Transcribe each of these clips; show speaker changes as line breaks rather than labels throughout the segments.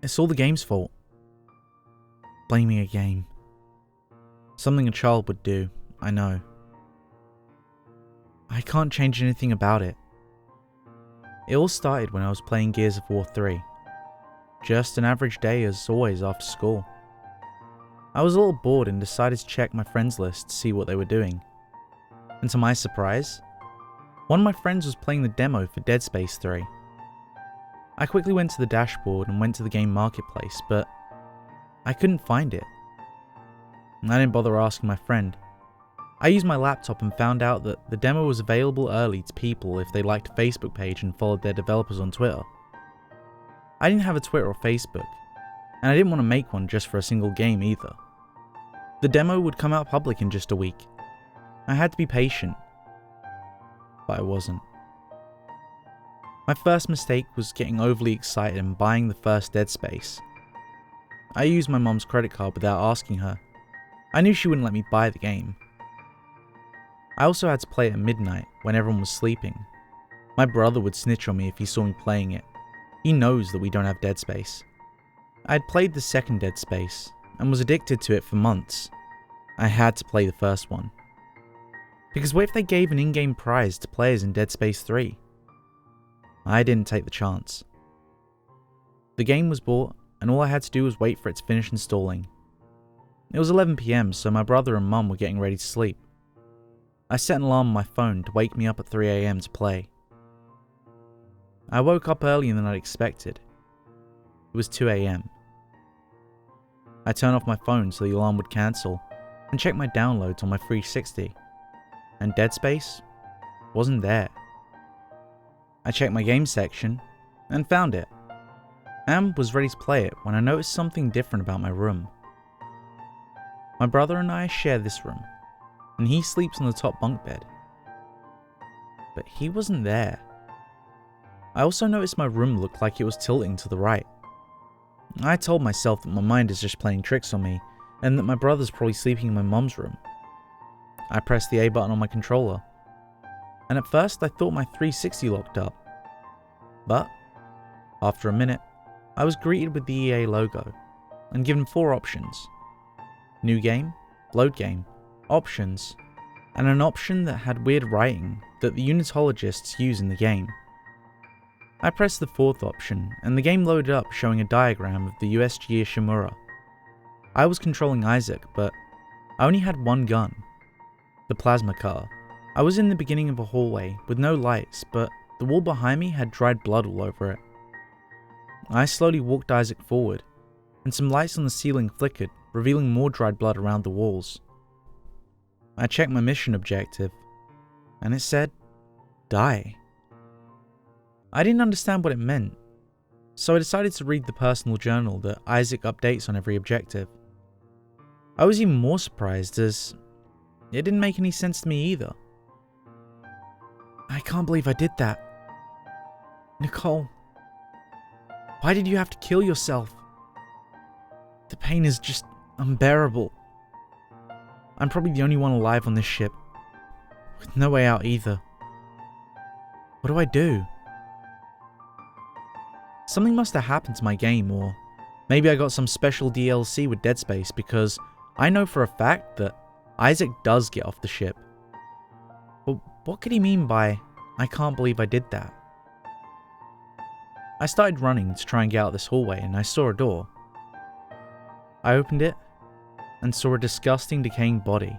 It's all the game's fault. Blaming a game. Something a child would do, I know. I can't change anything about it. It all started when I was playing Gears of War 3. Just an average day as always after school. I was a little bored and decided to check my friends list to see what they were doing. And to my surprise, one of my friends was playing the demo for Dead Space 3. I quickly went to the dashboard and went to the game marketplace, but I couldn't find it. I didn't bother asking my friend. I used my laptop and found out that the demo was available early to people if they liked a Facebook page and followed their developers on Twitter. I didn't have a Twitter or Facebook, and I didn't want to make one just for a single game either. The demo would come out public in just a week. I had to be patient, but I wasn't. My first mistake was getting overly excited and buying the first Dead Space. I used my mom's credit card without asking her. I knew she wouldn't let me buy the game. I also had to play it at midnight when everyone was sleeping. My brother would snitch on me if he saw me playing it. He knows that we don't have Dead Space. I had played the second Dead Space and was addicted to it for months. I had to play the first one. Because what if they gave an in-game prize to players in Dead Space 3? I didn't take the chance. The game was bought, and all I had to do was wait for it to finish installing. It was 11 PM, so my brother and mum were getting ready to sleep. I set an alarm on my phone to wake me up at 3 AM to play. I woke up earlier than I'd expected. It was 2 AM. I turned off my phone so the alarm would cancel, and checked my downloads on my 360, and Dead Space wasn't there. I checked my game section, and found it, and was ready to play it when I noticed something different about my room. My brother and I share this room, and he sleeps on the top bunk bed. But he wasn't there. I also noticed my room looked like it was tilting to the right. I told myself that my mind is just playing tricks on me, and that my brother's probably sleeping in my mum's room. I pressed the A button on my controller, and at first I thought my 360 locked up. But, after a minute, I was greeted with the EA logo, and given 4 options. New game, load game, options, and an option that had weird writing that the unitologists use in the game. I pressed the 4th option, and the game loaded up showing a diagram of the USG Exmoore. I was controlling Isaac, but I only had one gun, the plasma cutter. I was in the beginning of a hallway with no lights, but the wall behind me had dried blood all over it. I slowly walked Isaac forward, and some lights on the ceiling flickered, revealing more dried blood around the walls. I checked my mission objective, and it said, die. I didn't understand what it meant, so I decided to read the personal journal that Isaac updates on every objective. I was even more surprised as it didn't make any sense to me either. I can't believe I did that. Nicole, why did you have to kill yourself? The pain is just unbearable. I'm probably the only one alive on this ship, with no way out either. What do I do? Something must have happened to my game, or maybe I got some special DLC with Dead Space, because I know for a fact that Isaac does get off the ship. But what could he mean by, I can't believe I did that? I started running to try and get out this hallway, and I saw a door. I opened it, and saw a disgusting decaying body.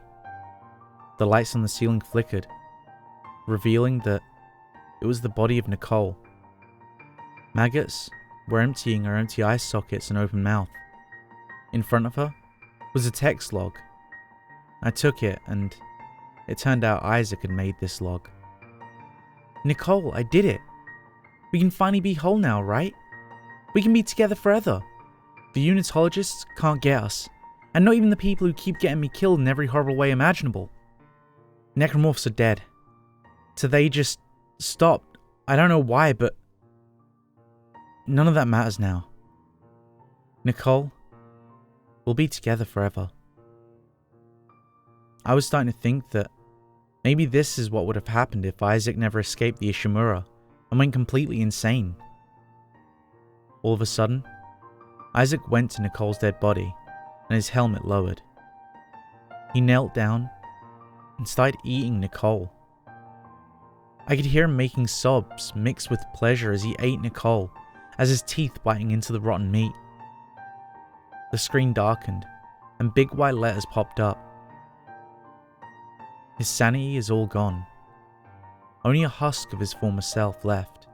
The lights on the ceiling flickered, revealing that it was the body of Nicole. Maggots were emptying her empty eye sockets and open mouth. In front of her was a text log. I took it, and it turned out Isaac had made this log. Nicole, I did it. We can finally be whole now, right? We can be together forever. The unitologists can't get us, and not even the people who keep getting me killed in every horrible way imaginable. Necromorphs are dead. So they just stopped. I don't know why, but none of that matters now. Nicole, we'll be together forever. I was starting to think that maybe this is what would have happened if Isaac never escaped the Exmoore and went completely insane. All of a sudden, Isaac went to Nicole's dead body and his helmet lowered. He knelt down and started eating Nicole. I could hear him making sobs mixed with pleasure as he ate Nicole, as his teeth biting into the rotten meat. The screen darkened and big white letters popped up. His sanity is all gone. Only a husk of his former self left.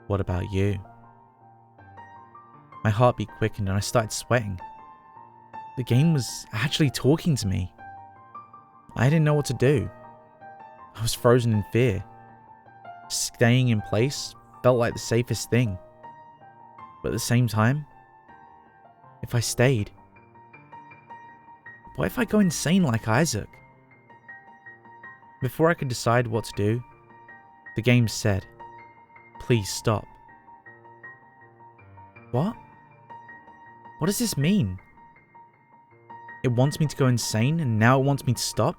What about you? My heartbeat quickened and I started sweating. The game was actually talking to me. I didn't know what to do. I was frozen in fear. Staying in place felt like the safest thing. But at the same time, if I stayed, what if I go insane like Isaac? Before I could decide what to do, the game said, "Please stop." What? What does this mean? It wants me to go insane and now it wants me to stop?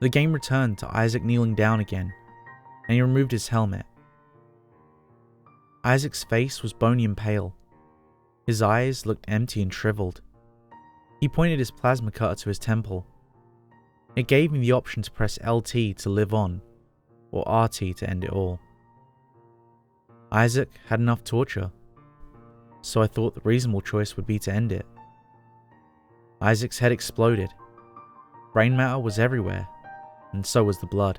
The game returned to Isaac kneeling down again, and he removed his helmet. Isaac's face was bony and pale. His eyes looked empty and shriveled. He pointed his plasma cutter to his temple. It gave me the option to press LT to live on, or RT to end it all. Isaac had enough torture, so I thought the reasonable choice would be to end it. Isaac's head exploded. Brain matter was everywhere, and so was the blood.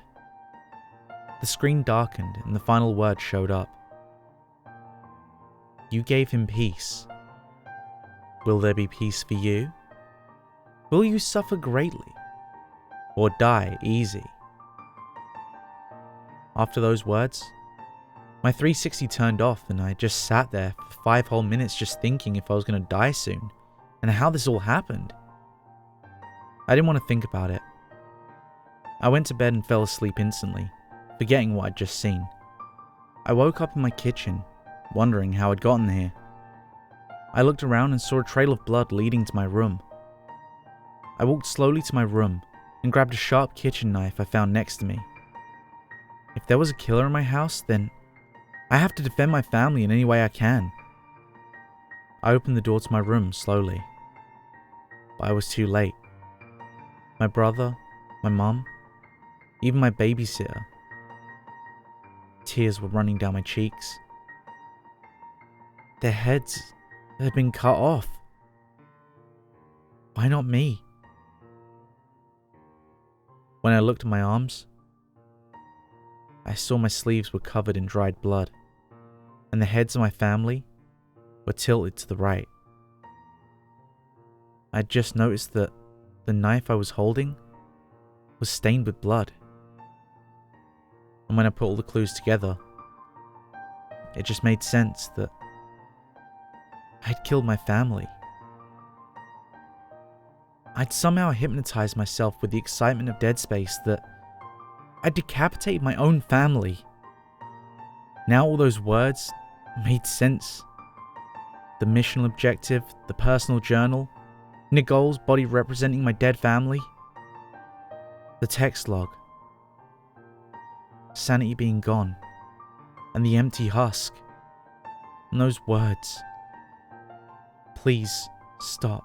The screen darkened and the final word showed up. You gave him peace. Will there be peace for you? Will you suffer greatly, or die easy? After those words, my 360 turned off and I just sat there for 5 whole minutes just thinking if I was going to die soon, and how this all happened. I didn't want to think about it. I went to bed and fell asleep instantly, forgetting what I'd just seen. I woke up in my kitchen, wondering how I'd gotten here. I looked around and saw a trail of blood leading to my room. I walked slowly to my room and grabbed a sharp kitchen knife I found next to me. If there was a killer in my house, then I have to defend my family in any way I can. I opened the door to my room slowly, but I was too late. My brother, my mum, even my babysitter. Tears were running down my cheeks. Their heads had been cut off. Why not me? When I looked at my arms, I saw my sleeves were covered in dried blood, and the heads of my family were tilted to the right. I'd just noticed that the knife I was holding was stained with blood. And when I put all the clues together, it just made sense that I'd killed my family. I'd somehow hypnotized myself with the excitement of Dead Space that I'd decapitated my own family. Now all those words made sense. The mission objective, the personal journal, Nicole's body representing my dead family, the text log, sanity being gone, and the empty husk, and those words, please stop.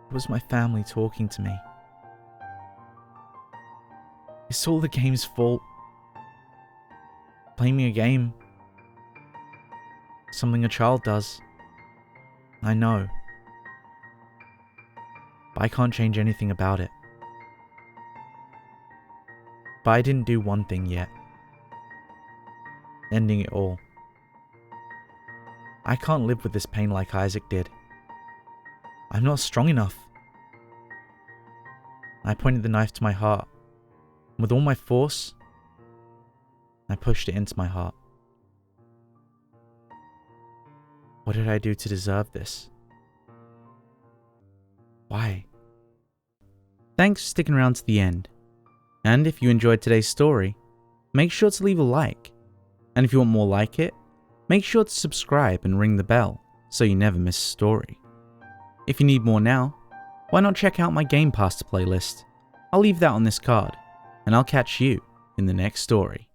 It was my family talking to me. It's all the game's fault. Blaming a game, something a child does. I know. But I can't change anything about it. But I didn't do one thing yet. Ending it all. I can't live with this pain like Isaac did. I'm not strong enough. I pointed the knife to my heart. With all my force, I pushed it into my heart. What did I do to deserve this? Why? Thanks for sticking around to the end. And if you enjoyed today's story, make sure to leave a like. And if you want more like it, make sure to subscribe and ring the bell so you never miss a story. If you need more now, why not check out my Gamepasta playlist? I'll leave that on this card, and I'll catch you in the next story.